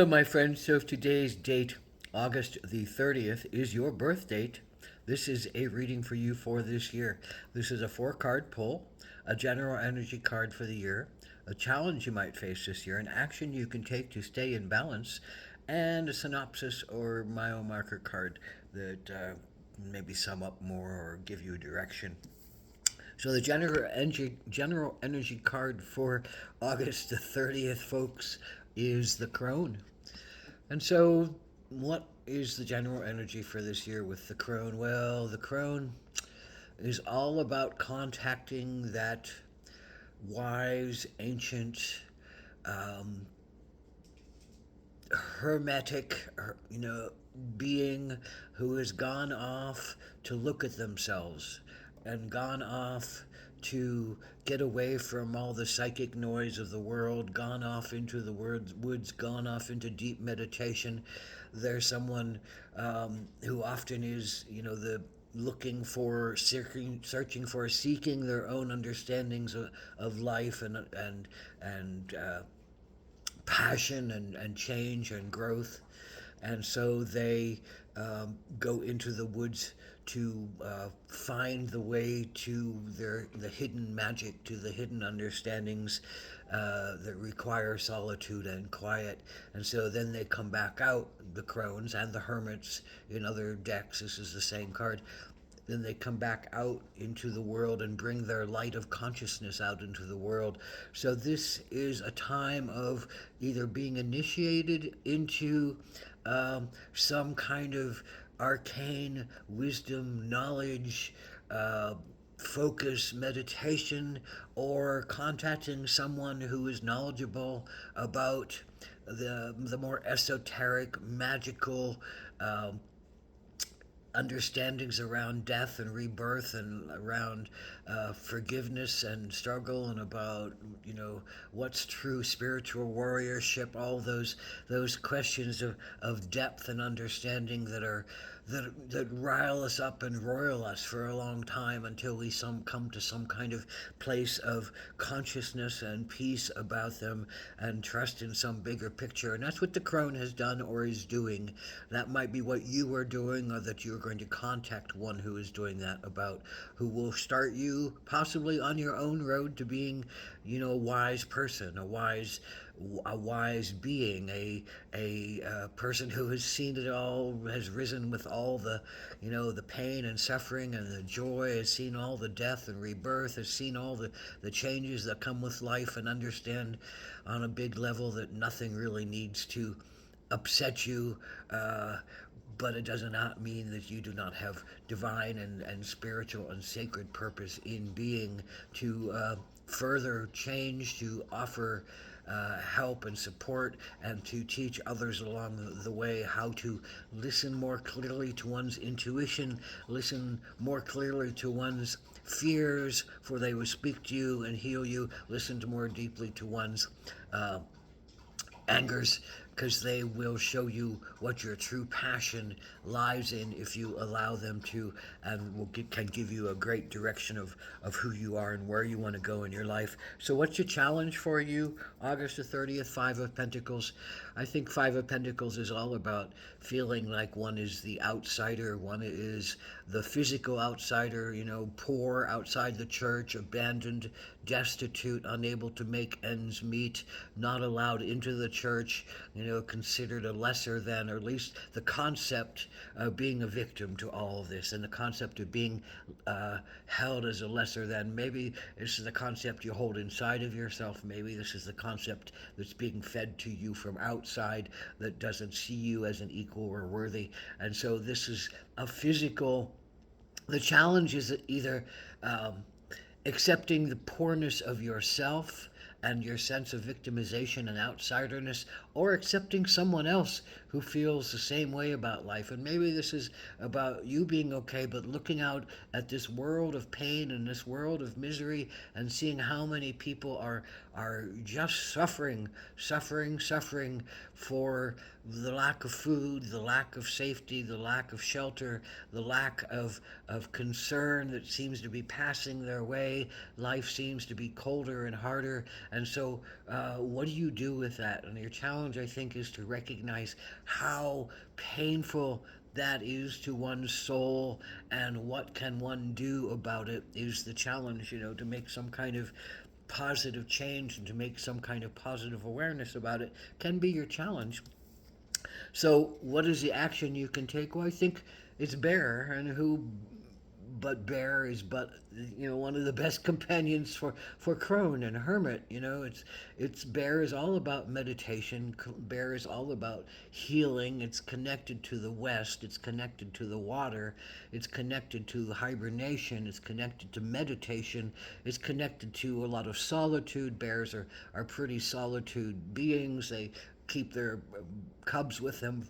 Hello, my friends. So today's date, August the 30th, is your birth date. This is a reading for you for this year. This is a four-card pull, a general energy card for the year, a challenge you might face this year, an action you can take to stay in balance, and a synopsis or mile marker card that maybe sum up more or give you direction. So the general energy card for August the 30th, folks, is the crone. And so, what is the general energy for this year with the crone? Well, the crone is all about contacting that wise, ancient, um, hermetic, being who has gone off to look at themselves and gone off to get away from all the psychic noise of the world, gone off into the woods, gone off into deep meditation. There's someone who often is, the looking for, searching for, seeking their own understandings of life and passion and change and growth. And so they go into the woods to find the way to the hidden magic, to the hidden understandings that require solitude and quiet. And so then they come back out, the crones and the hermits in other decks. This is the same card. Then they come back out into the world and bring their light of consciousness out into the world. So this is a time of either being initiated into some kind of arcane wisdom, knowledge, focus, meditation, or contacting someone who is knowledgeable about the more esoteric, magical, understandings around death and rebirth and around forgiveness and struggle and about what's true spiritual warriorship, all those questions of depth and understanding that rile us up and roil us for a long time until we come to some kind of place of consciousness and peace about them and trust in some bigger picture. And that's what the crone has done or is doing. That might be what you are doing, or that you're going to contact one who is doing that, about who will start you possibly on your own road to being, a wise person, a wise being, a person who has seen it all, has risen with all the pain and suffering and the joy, has seen all the death and rebirth, has seen all the changes that come with life, and understand on a big level that nothing really needs to upset you. But it does not mean that you do not have divine and spiritual and sacred purpose in being to further change, to offer help and support, and to teach others along the way how to listen more clearly to one's intuition, listen more clearly to one's fears, for they will speak to you and heal you, listen to more deeply to one's uh, angers, because they will show you what your true passion lies in if you allow them to, and can give you a great direction of who you are and where you want to go in your life. So what's your challenge for you, August the 30th? Five of Pentacles. I think Five of Pentacles is all about feeling like one is the outsider, one is the physical outsider, poor outside the church, abandoned, destitute, unable to make ends meet, not allowed into the church, considered a lesser than, or at least the concept of being a victim to all of this, and the concept of being held as a lesser than. Maybe this is the concept you hold inside of yourself. Maybe this is the concept that's being fed to you from outside that doesn't see you as an equal or worthy. And so this is a physical. The challenge is either um, accepting the poorness of yourself and your sense of victimization and outsiderness, or accepting someone else who feels the same way about life. And maybe this is about you being okay, but looking out at this world of pain and this world of misery and seeing how many people are just suffering for the lack of food, the lack of safety, the lack of shelter, the lack of concern that seems to be passing their way. Life seems to be colder and harder, And so, what do you do with that? And your challenge, I think, is to recognize how painful that is to one's soul, and what can one do about it is the challenge, to make some kind of positive change and to make some kind of positive awareness about it can be your challenge. So, what is the action you can take? Well, I think it's bear, and who but bear is but one of the best companions for crone and hermit. It's bear is all about meditation. Bear is all about healing. It's connected to the west. It's connected to the water. It's connected to hibernation. It's connected to meditation. It's connected to a lot of solitude. Bears are pretty solitude beings. They keep their cubs with them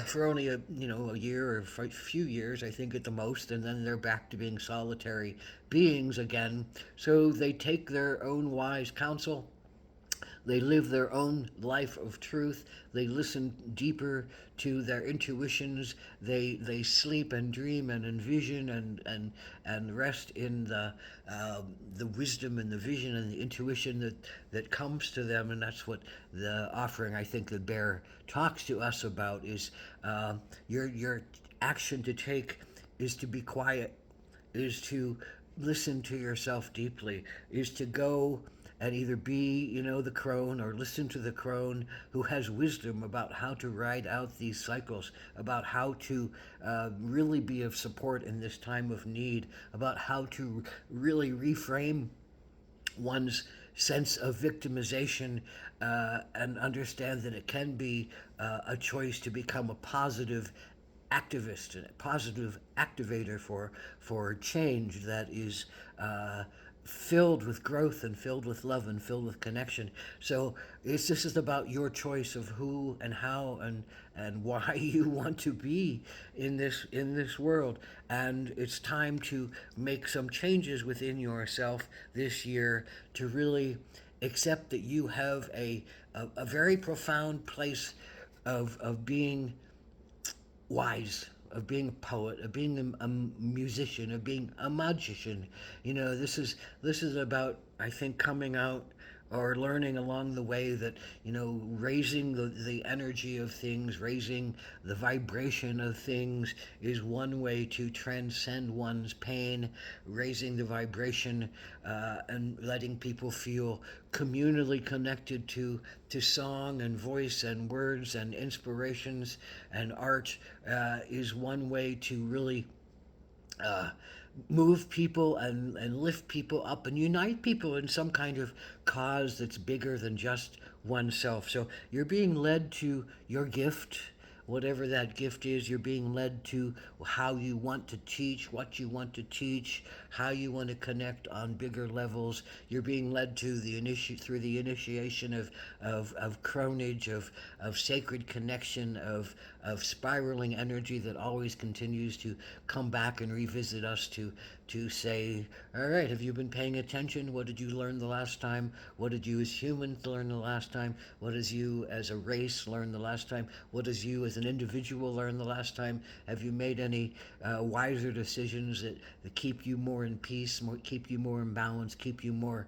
for only a year or a few years, I think, at the most, and then they're back to being solitary beings again. So they take their own wise counsel. They live their own life of truth. They listen deeper to their intuitions. They sleep and dream and envision and rest in the wisdom and the vision and the intuition that comes to them. And that's what the offering, I think, the bear talks to us about, is your action to take is to be quiet, is to listen to yourself deeply, is to go and either be, the crone, or listen to the crone who has wisdom about how to ride out these cycles, about how to really be of support in this time of need, about how to really reframe one's sense of victimization, and understand that it can be a choice to become a positive activist and a positive activator for change that is filled with growth and filled with love and filled with connection. So this is about your choice of who and how and why you want to be in this world. And it's time to make some changes within yourself this year to really accept that you have a very profound place of being wise, of being a poet, of being a musician, of being a magician. This is about, I think, coming out or learning along the way that raising the energy of things, raising the vibration of things is one way to transcend one's pain. Raising the vibration, and letting people feel communally connected to song and voice and words and inspirations and art, is one way to really uh, move people and lift people up and unite people in some kind of cause that's bigger than just oneself. So you're being led to your gift, whatever that gift is. You're being led to how you want to teach, what you want to teach, how you want to connect on bigger levels. You're being led to through the initiation of cronage, of sacred connection, of spiraling energy that always continues to come back and revisit us to say, all right, have you been paying attention? What did you learn the last time? What did you as humans learn the last time? What did you as a race learn the last time? What did you as an individual learn the last time? Have you made any wiser decisions that keep you more in peace, keep you more in balance, keep you more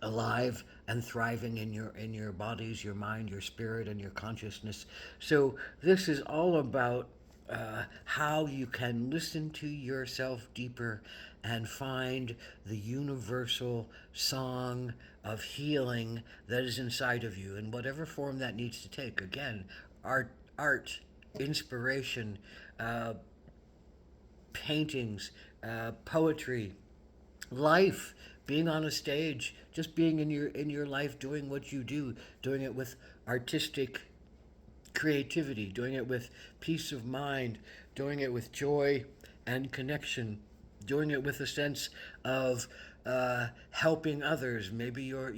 alive and thriving in your bodies, your mind, your spirit, and your consciousness? So this is all about how you can listen to yourself deeper and find the universal song of healing that is inside of you, in whatever form that needs to take. Again, art, inspiration, uh, paintings, poetry, life, being on a stage, just being in your life, doing what you do, doing it with artistic creativity, doing it with peace of mind, doing it with joy and connection, doing it with a sense of helping others. Maybe you're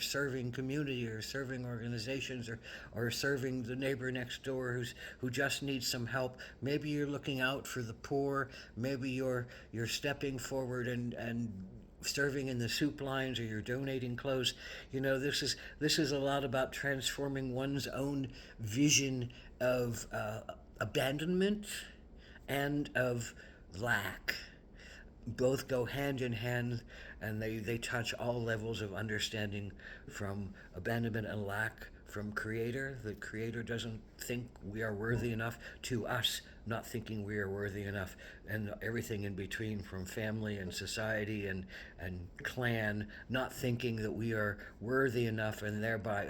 serving community, or serving organizations, or serving the neighbor next door who just needs some help. Maybe you're looking out for the poor. Maybe you're stepping forward and serving in the soup lines, or you're donating clothes. This is a lot about transforming one's own vision of abandonment and of lack. both go hand in hand, and they touch all levels of understanding, from abandonment and lack from creator. The creator doesn't think we are worthy enough, to us not thinking we are worthy enough, and everything in between, from family and society and clan not thinking that we are worthy enough, and thereby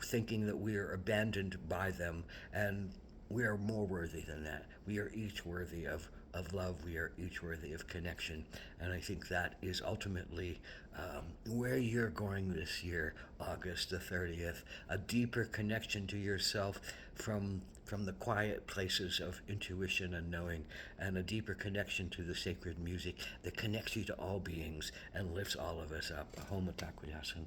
thinking that we are abandoned by them. And we are more worthy than that. We are each worthy of love. We are each worthy of connection. And I think that is ultimately where you're going this year, August the 30th, a deeper connection to yourself from the quiet places of intuition and knowing, and a deeper connection to the sacred music that connects you to all beings and lifts all of us up. Ahom Takwyasin.